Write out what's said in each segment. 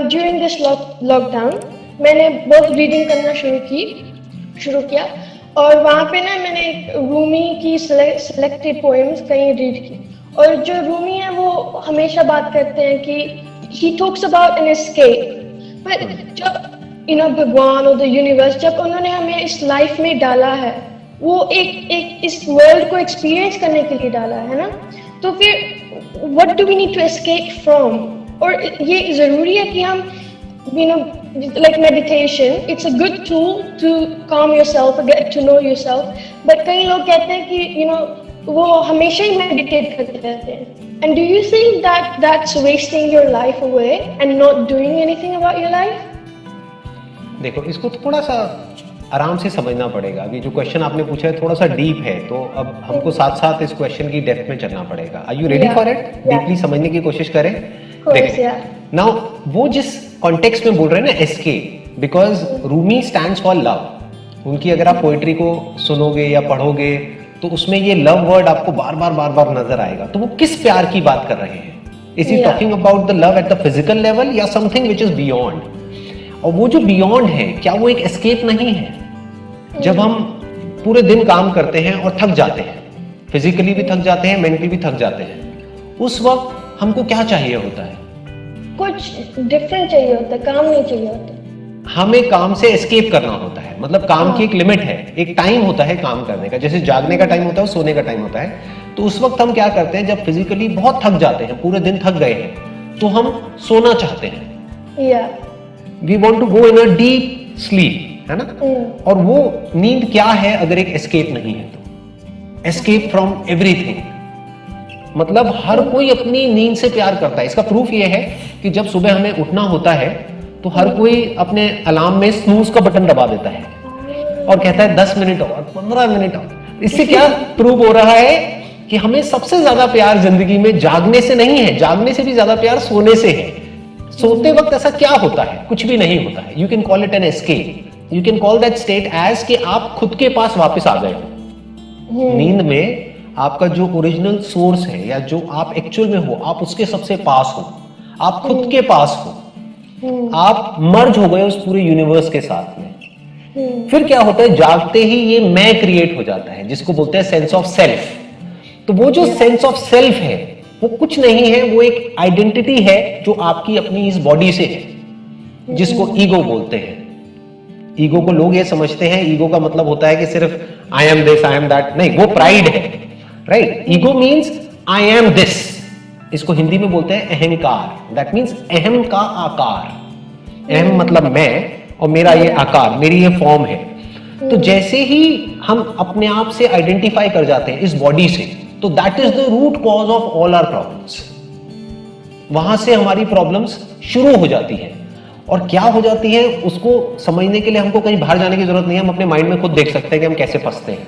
During this lockdown मैंने बहुत reading करना शुरू किया, और वहाँ पे ना मैंने रूमी की सिलेक्टेड पोएम्स कहीं रीड की। और जो रूमी है वो हमेशा बात करते हैं कि he talks about an escape, but जब भगवान और द यूनिवर्स जब उन्होंने हमें इस लाइफ में डाला है, वो एक इस वर्ल्ड को एक्सपीरियंस करने के लिए डाला है ना, तो फिर what do we need to escape from? और ये जरूरी है कि हम like meditation, it's a good tool to calm yourself or get to know yourself, but कई लोग कहते हैं कि वो हमेशा ही meditate करते रहते हैं, and do you think that that's wasting your life away and not doing anything about your life? देखो, इसको थोड़ा सा आराम से समझना पड़ेगा। अभी जो क्वेश्चन आपने पूछा है थोड़ा सा डीप है, तो अब हमको साथ साथ इस क्वेश्चन की डेप्थ में चलना पड़ेगा। Are you ready for it? Deeply समझने की कोशिश करें। नाउ वो जिस कॉन्टेक्स्ट में बोल रहे हैं ना, escape, because Rumi stands for love. उनकी अगर आप पोइट्री को सुनोगे या पढ़ोगे तो उसमें ये लव वर्ड आपको बार बार नजर आएगा। तो वो किस प्यार की बात कर रहे हैं? Is he talking about the love at the physical level या समथिंग विच इज बियॉन्ड? और वो जो बियॉन्ड है, क्या वो एक एस्केप नहीं है? जब हम पूरे दिन काम करते हैं और थक जाते हैं, फिजिकली भी थक जाते हैं, मेंटली भी थक जाते हैं, उस वक्त हमको क्या चाहिए होता है? कुछ डिफरेंट चाहिए होता है, काम नहीं चाहिए होता। हमें काम से एस्केप करना होता है। मतलब काम की एक लिमिट है, एक टाइम होता है काम करने का। जैसे जागने का टाइम होता है, सोने का टाइम होता है। तो उस वक्त हम क्या करते हैं, जब फिजिकली बहुत थक जाते हैं, पूरे दिन थक गए हैं, तो हम सोना चाहते हैं। We want to go in a deep sleep, है ना? और वो नींद क्या है अगर एक एस्केप नहीं है तो? Escape from everything. मतलब हर कोई अपनी नींद से प्यार करता है। इसका प्रूफ ये है कि जब सुबह हमें उठना होता है तो हर कोई अपने अलार्म में स्नूज का बटन दबा देता है और कहता है 10 मिनट और 15 मिनट और। इससे क्या प्रूव हो रहा है कि हमें सबसे ज्यादा प्यार जिंदगी में जागने से नहीं है, जागने से भी ज्यादा प्यार सोने से है। सोते वक्त ऐसा क्या होता है? कुछ भी नहीं होता है। You can call it an escape, you can call that state as कि आप खुद के पास वापस आ गए हो। नींद में आपका जो ओरिजिनल सोर्स है या जो आप एक्चुअल में हो, आप उसके सबसे पास हो, आप खुद के पास हो, आप मर्ज हो गए उस पूरे यूनिवर्स के साथ में। फिर क्या होता है, जागते ही ये मैं क्रिएट हो जाता है, जिसको बोलते हैं सेंस ऑफ सेल्फ। तो वो जो सेंस ऑफ सेल्फ है वो कुछ नहीं है, वो एक आइडेंटिटी है जो आपकी अपनी इस बॉडी से है, जिसको ईगो बोलते हैं। ईगो को लोग ये समझते हैं, ईगो का मतलब होता है कि सिर्फ I am this, I am that. नहीं, वो प्राइड है, right? Ego means I am this. इसको हिंदी में बोलते हैं अहंकार। दैट मीन्स अहम का आकार। अहम मतलब मैं, और मेरा ये आकार, मेरी ये फॉर्म है। तो जैसे ही हम अपने आप से आइडेंटिफाई कर जाते हैं इस बॉडी से, तो that is the root cause of all our problems. वहां से हमारी प्रॉब्लम्स शुरू हो जाती है। और क्या हो जाती है उसको समझने के लिए हमको कहीं बाहर जाने की जरूरत नहीं है। हम अपने माइंड में खुद देख सकते हैं कि हम कैसे फंसते हैं,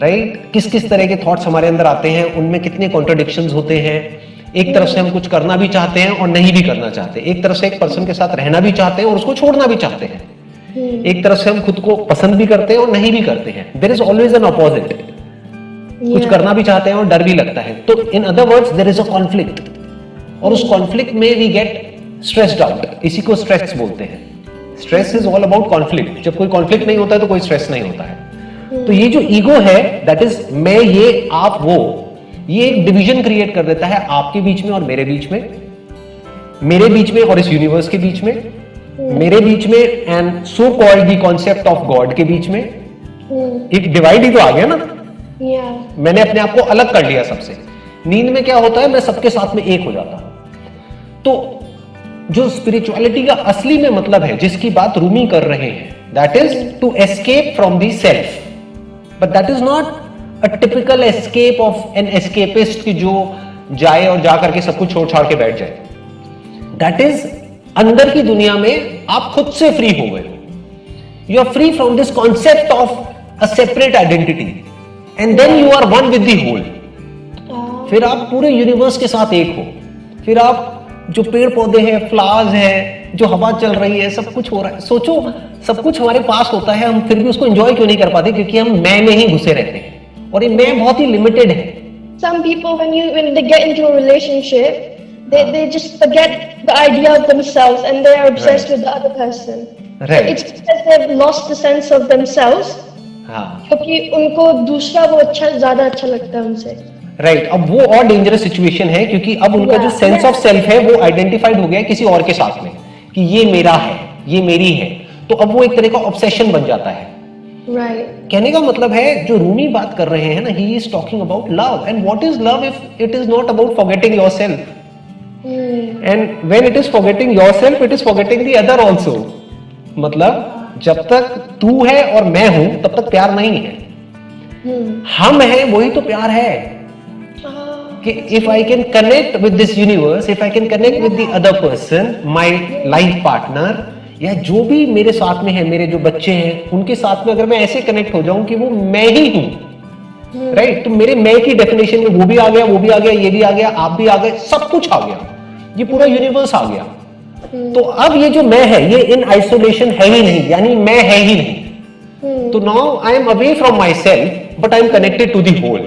राइट? किस किस तरह के थॉट्स हमारे अंदर आते हैं, उनमें कितने कॉन्ट्रडिक्शंस होते हैं। एक तरफ से हम कुछ करना भी चाहते हैं और नहीं भी करना चाहते। एक तरफ से एक पर्सन के साथ रहना भी चाहते हैं और उसको छोड़ना भी चाहते हैं। एक तरफ से हम खुद को पसंद भी करते हैं और नहीं भी करते हैं। There is always an opposite. कुछ करना भी चाहते हैं और डर भी लगता है। तो in other words there is a conflict, और उस कॉन्फ्लिक्ट में वी गेट स्ट्रेस्ड आउट। इसी को स्ट्रेस बोलते हैं। Stress is all about conflict. जब कोई कॉन्फ्लिक्ट नहीं होता है तो कोई स्ट्रेस नहीं होता है। तो ये जो ईगो है, दैट इज मैं, ये, आप, वो, ये एक डिवीजन क्रिएट कर देता है आपके बीच में और मेरे बीच में, मेरे बीच में और इस यूनिवर्स के बीच में, मेरे बीच में and so called the concept of God के बीच में। एक डिवाइड ही तो आ गया ना। मैंने अपने आप को अलग कर लिया सबसे। नींद में क्या होता है, मैं सबके साथ में एक हो जाता हूं। तो जो स्पिरिचुअलिटी का असली में मतलब है, जिसकी बात रूमी कर रहे हैं, that is to escape from the self. But that is not a typical escape of an escapist की जो जाए और जा करके सब कुछ छोड़ छाड़ के बैठ जाए। दैट इज अंदर की दुनिया में आप खुद से फ्री हो गए। You are free from this concept of a separate identity and then you are one with the whole. फिर आप पूरे यूनिवर्स के साथ एक हो। फिर आप जो पेड़ पौधे हैं, फ्लावर्स हैं, जो हवा चल रही है, सब कुछ हो रहा है। सोचो, सब कुछ हमारे पास होता है, हम फिर भी उसको एंजॉय क्यों नहीं कर पाते? क्योंकि हम मैं में ही घुसे रहते हैं, और ये मैं बहुत ही लिमिटेड है। Some people when they get into a relationship, They just forget the idea of themselves and they are obsessed with the other person. Right. It's because they've lost the sense of themselves. हाँ क्योंकि उनको दूसरा वो ज्यादा अच्छा लगता है उनसे. राइट अब वो और डेंजरस सिचुएशन है क्योंकि अब उनका जो Yeah, sense yeah. Of self है वो आइडेंटिफाइड हो गया है किसी और के साथ में कि ये मेरा है ये मेरी है तो अब वो एक तरह का ऑब्सेशन बन जाता है. Right. कहने का मतलब है जो रूमी बात कर रहे हैं ना he is talking about love and what is love if it is not about forgetting yourself and when it is forgetting yourself it is forgetting the other also. मतलब जब तक तू है और मैं हूं तब तक प्यार नहीं है. हम हैं वही तो प्यार है कि if I can connect with this universe if I can connect with the other person my life partner या जो भी मेरे साथ में है मेरे जो बच्चे हैं उनके साथ में अगर मैं ऐसे कनेक्ट हो जाऊं कि वो मैं ही हूं राइट तो मेरे मैं की डेफिनेशन में वो भी आ गया वो भी आ गया ये भी आ गया आप भी आ गए सब कुछ आ गया ये पूरा यूनिवर्स आ गया. तो अब ये जो मैं है ये इन आइसोलेशन है ही नहीं यानी मैं है ही नहीं. तो now I am away from my self but I am connected to the whole.